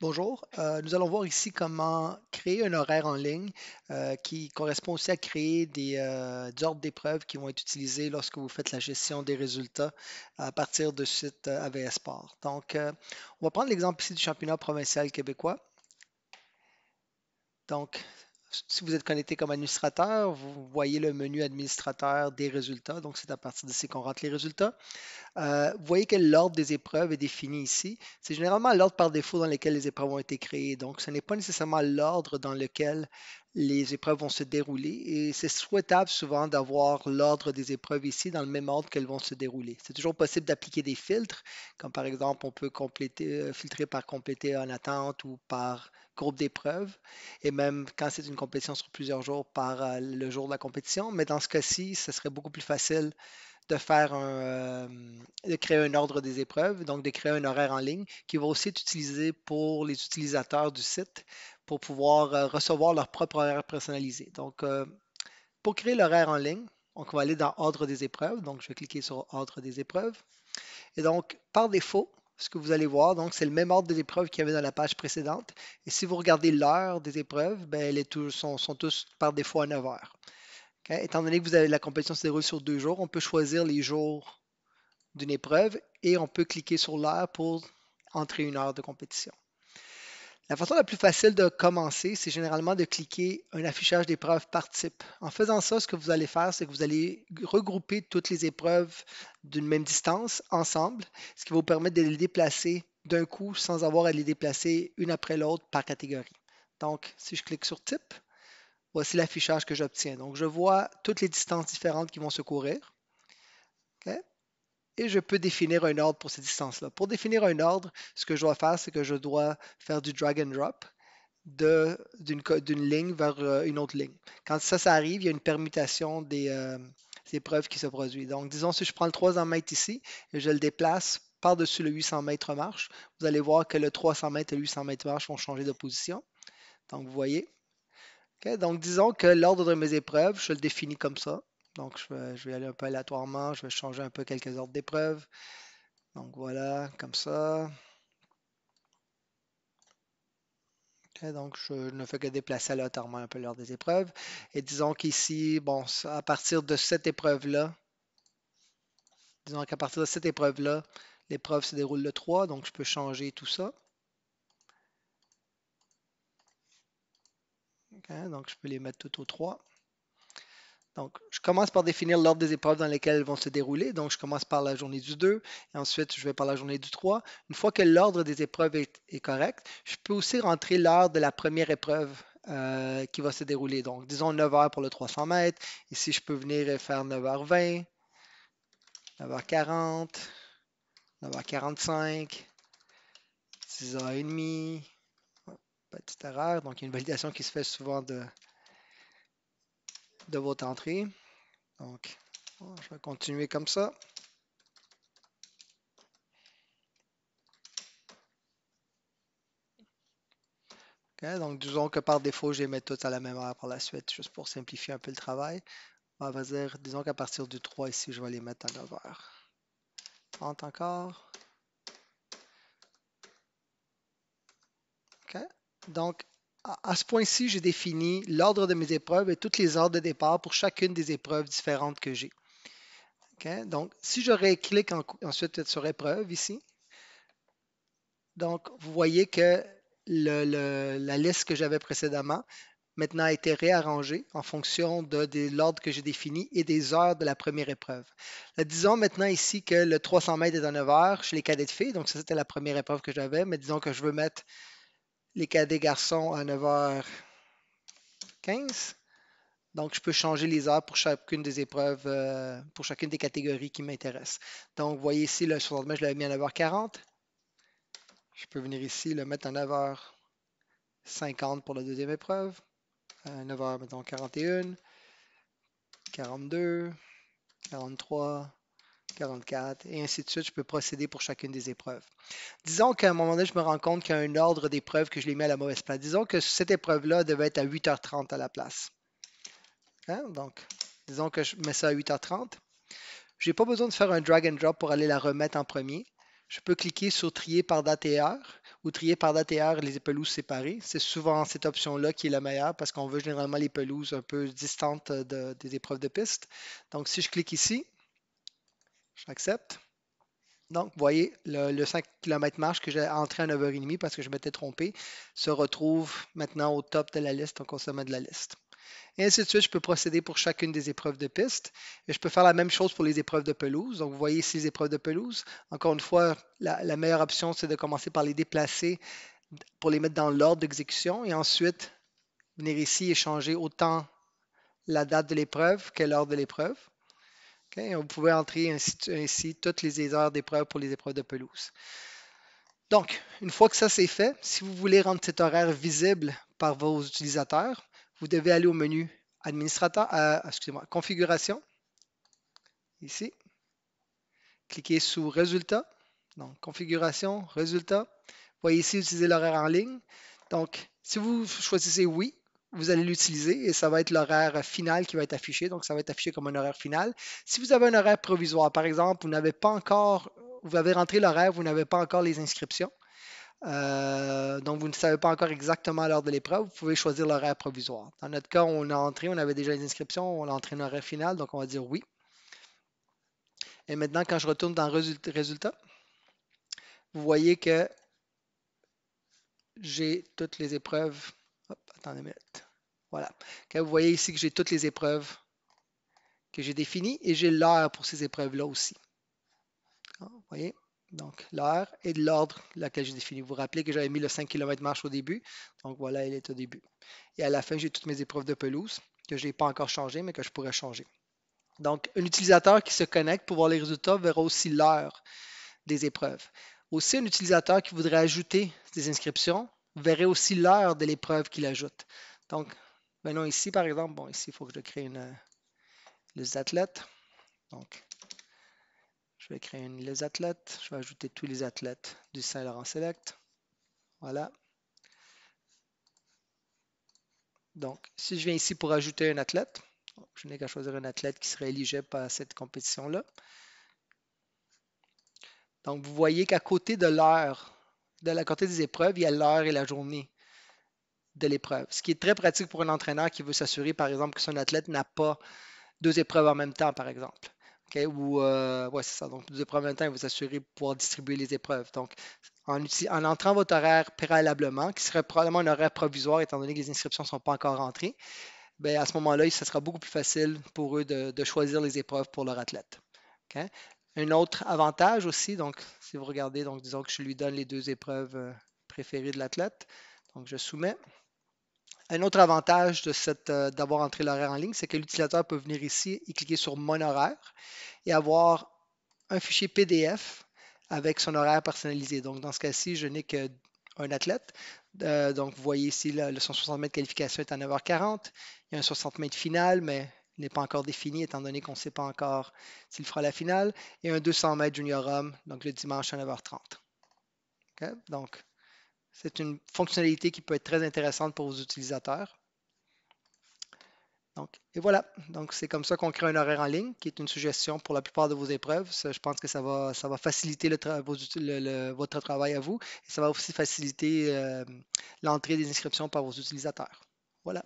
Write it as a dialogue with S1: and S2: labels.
S1: Bonjour, nous allons voir ici comment créer un horaire en ligne qui correspond aussi à créer des ordres d'épreuves qui vont être utilisés lorsque vous faites la gestion des résultats à partir de site AVS Sport. Donc, on va prendre l'exemple ici du championnat provincial québécois. Donc, si vous êtes connecté comme administrateur, vous voyez le menu administrateur des résultats. Donc, c'est à partir d'ici qu'on rentre les résultats. Vous voyez que l'ordre des épreuves est défini ici. C'est généralement l'ordre par défaut dans lequel les épreuves ont été créées. Donc, ce n'est pas nécessairement l'ordre dans lequel les épreuves vont se dérouler. Et c'est souhaitable souvent d'avoir l'ordre des épreuves ici dans le même ordre qu'elles vont se dérouler. C'est toujours possible d'appliquer des filtres, comme par exemple, on peut filtrer par compléter en attente ou par groupe d'épreuves, et même quand c'est une compétition sur plusieurs jours par le jour de la compétition. Mais dans ce cas-ci, ce serait beaucoup plus facile de de créer un ordre des épreuves, donc de créer un horaire en ligne qui va aussi être utilisé pour les utilisateurs du site pour pouvoir recevoir leur propre horaire personnalisé. Donc, pour créer l'horaire en ligne, on va aller dans Ordre des épreuves. Donc, je vais cliquer sur Ordre des épreuves. Et donc, par défaut, ce que vous allez voir, donc c'est le même ordre des épreuves qu'il y avait dans la page précédente. Et si vous regardez l'heure des épreuves, ben, sont tous par défaut à 9 heures. OK? Étant donné que la compétition se déroule sur 2 jours, on peut choisir les jours d'une épreuve et on peut cliquer sur l'heure pour entrer une heure de compétition. La façon la plus facile de commencer, c'est généralement de cliquer un affichage d'épreuves par type. En faisant ça, ce que vous allez faire, c'est que vous allez regrouper toutes les épreuves d'une même distance ensemble, ce qui va vous permettre de les déplacer d'un coup sans avoir à les déplacer une après l'autre par catégorie. Donc, si je clique sur type, voici l'affichage que j'obtiens. Donc, je vois toutes les distances différentes qui vont se courir. OK? Et je peux définir un ordre pour ces distances-là. Pour définir un ordre, ce que je dois faire, c'est que je dois faire du drag and drop d'une ligne vers une autre ligne. Quand ça arrive, il y a une permutation des épreuves qui se produit. Donc, disons, si je prends le 300 mètres ici et je le déplace par-dessus le 800 mètres marche, vous allez voir que le 300 mètres et le 800 mètres marche vont changer de position. Donc, vous voyez. OK? Donc, disons que l'ordre de mes épreuves, je le définis comme ça. Donc, je vais aller un peu aléatoirement. Je vais changer un peu quelques ordres d'épreuves. Donc, voilà, comme ça. OK, donc, je ne fais que déplacer aléatoirement un peu l'ordre des épreuves. Et disons qu'ici, bon, à partir de cette épreuve-là, disons qu'à partir de cette épreuve-là, l'épreuve se déroule le 3. Donc, je peux changer tout ça. OK, donc, je peux les mettre tout au 3. Donc, je commence par définir l'ordre des épreuves dans lesquelles elles vont se dérouler. Donc, je commence par la journée du 2 et ensuite, je vais par la journée du 3. Une fois que l'ordre des épreuves est correct, je peux aussi rentrer l'heure de la première épreuve qui va se dérouler. Donc, disons 9 heures pour le 300 mètres. Ici, je peux venir et faire 9h20, 9h40, 9h45, 6h30. Petite erreur. Donc, il y a une validation qui se fait souvent de votre entrée. Donc, je vais continuer comme ça. OK, donc, disons que par défaut, je les mets toutes à la même heure par la suite, juste pour simplifier un peu le travail. On va dire, disons qu'à partir du 3 ici, je vais les mettre à 9 heures. 30 encore. OK. Donc, à ce point-ci, j'ai défini l'ordre de mes épreuves et toutes les ordres de départ pour chacune des épreuves différentes que j'ai. OK. Donc, si je clique ensuite sur épreuve ici, donc, vous voyez que la liste que j'avais précédemment maintenant a été réarrangée en fonction de l'ordre que j'ai défini et des heures de la première épreuve. Là, disons maintenant ici que le 300 mètres est à 9 heures chez les cadets de filles, donc ça c'était la première épreuve que j'avais, mais disons que je veux mettre les cadets garçons à 9h15. Donc, je peux changer les heures pour chacune des épreuves, pour chacune des catégories qui m'intéressent. Donc, vous voyez ici, le 60 mètres, je l'avais mis à 9h40. Je peux venir ici, le mettre à 9h50 pour la deuxième épreuve. 9h, mettons 41, 42, 43, 44, et ainsi de suite. Je peux procéder pour chacune des épreuves. Disons qu'à un moment donné, je me rends compte qu'il y a un ordre d'épreuves que je l'ai mis à la mauvaise place. Disons que cette épreuve-là devait être à 8h30 à la place. Hein? Donc, disons que je mets ça à 8h30. Je n'ai pas besoin de faire un drag and drop pour aller la remettre en premier. Je peux cliquer sur trier par date et heure, ou trier par date et heure les pelouses séparées. C'est souvent cette option-là qui est la meilleure parce qu'on veut généralement les pelouses un peu distantes des épreuves de piste. Donc, si je clique ici, j'accepte. Donc, vous voyez, le 5 km marche que j'ai entré à 9h30 parce que je m'étais trompé se retrouve maintenant au top de la liste, donc au sommet de la liste. Et ainsi de suite, je peux procéder pour chacune des épreuves de piste. Et je peux faire la même chose pour les épreuves de pelouse. Donc, vous voyez ici les épreuves de pelouse. Encore une fois, la meilleure option, c'est de commencer par les déplacer pour les mettre dans l'ordre d'exécution et ensuite venir ici et changer autant la date de l'épreuve que l'ordre de l'épreuve. Okay? Vous pouvez entrer ainsi toutes les heures d'épreuve pour les épreuves de pelouse. Donc, une fois que ça c'est fait, si vous voulez rendre cet horaire visible par vos utilisateurs, vous devez aller au menu administrateur, excusez-moi, configuration, ici, cliquez sur résultats, donc configuration, résultats. Vous voyez ici utiliser l'horaire en ligne. Donc, si vous choisissez oui, vous allez l'utiliser et ça va être l'horaire final qui va être affiché. Donc, ça va être affiché comme un horaire final. Si vous avez un horaire provisoire, par exemple, vous avez rentré l'horaire, vous n'avez pas encore les inscriptions. Donc, vous ne savez pas encore exactement l'heure de l'épreuve, vous pouvez choisir l'horaire provisoire. Dans notre cas, on a entré, on avait déjà les inscriptions, on a entré un horaire final, donc on va dire oui. Et maintenant, quand je retourne dans résultats, vous voyez que j'ai toutes les épreuves. Hop, attendez une minute. Voilà. Vous voyez ici que j'ai toutes les épreuves que j'ai définies et j'ai l'heure pour ces épreuves-là aussi. Vous voyez? Donc, l'heure et de l'ordre laquelle j'ai défini. Vous vous rappelez que j'avais mis le 5 km marche au début. Donc, voilà, elle est au début. Et à la fin, j'ai toutes mes épreuves de pelouse que je n'ai pas encore changées, mais que je pourrais changer. Donc, un utilisateur qui se connecte pour voir les résultats verra aussi l'heure des épreuves. Aussi, un utilisateur qui voudrait ajouter des inscriptions verrait aussi l'heure de l'épreuve qu'il ajoute. Donc, maintenant ici, par exemple, bon, ici, il faut que je crée les athlètes. Donc, je vais créer les athlètes. Je vais ajouter tous les athlètes du Saint-Laurent Select. Voilà. Donc, si je viens ici pour ajouter un athlète, je n'ai qu'à choisir un athlète qui serait éligible à cette compétition-là. Donc, vous voyez qu'à côté de l'heure, de la côté des épreuves, il y a l'heure et la journée de l'épreuve. Ce qui est très pratique pour un entraîneur qui veut s'assurer, par exemple, que son athlète n'a pas deux épreuves en même temps, par exemple. Okay? Ou, ouais, c'est ça. Donc, deux épreuves en même temps, il veut s'assurer de pouvoir distribuer les épreuves. Donc, en entrant votre horaire préalablement, qui serait probablement un horaire provisoire, étant donné que les inscriptions ne sont pas encore rentrées, bien, à ce moment-là, ce sera beaucoup plus facile pour eux de choisir les épreuves pour leur athlète. Okay? Un autre avantage aussi, donc, si vous regardez, donc, disons que je lui donne les deux épreuves préférées de l'athlète. Donc, je soumets. Un autre avantage d'avoir entré l'horaire en ligne, c'est que l'utilisateur peut venir ici et cliquer sur Mon horaire et avoir un fichier PDF avec son horaire personnalisé. Donc, dans ce cas-ci, je n'ai qu'un athlète. Donc, vous voyez ici, le 160 mètres qualification est à 9h40. Il y a un 60 mètres final, mais il n'est pas encore défini, étant donné qu'on ne sait pas encore s'il fera la finale. Et un 200 mètres junior homme, donc le dimanche à 9h30. Okay? Donc, c'est une fonctionnalité qui peut être très intéressante pour vos utilisateurs. Donc, et voilà, donc c'est comme ça qu'on crée un horaire en ligne, qui est une suggestion pour la plupart de vos épreuves. Je pense que ça va faciliter votre travail à vous et ça va aussi faciliter l'entrée des inscriptions par vos utilisateurs. Voilà.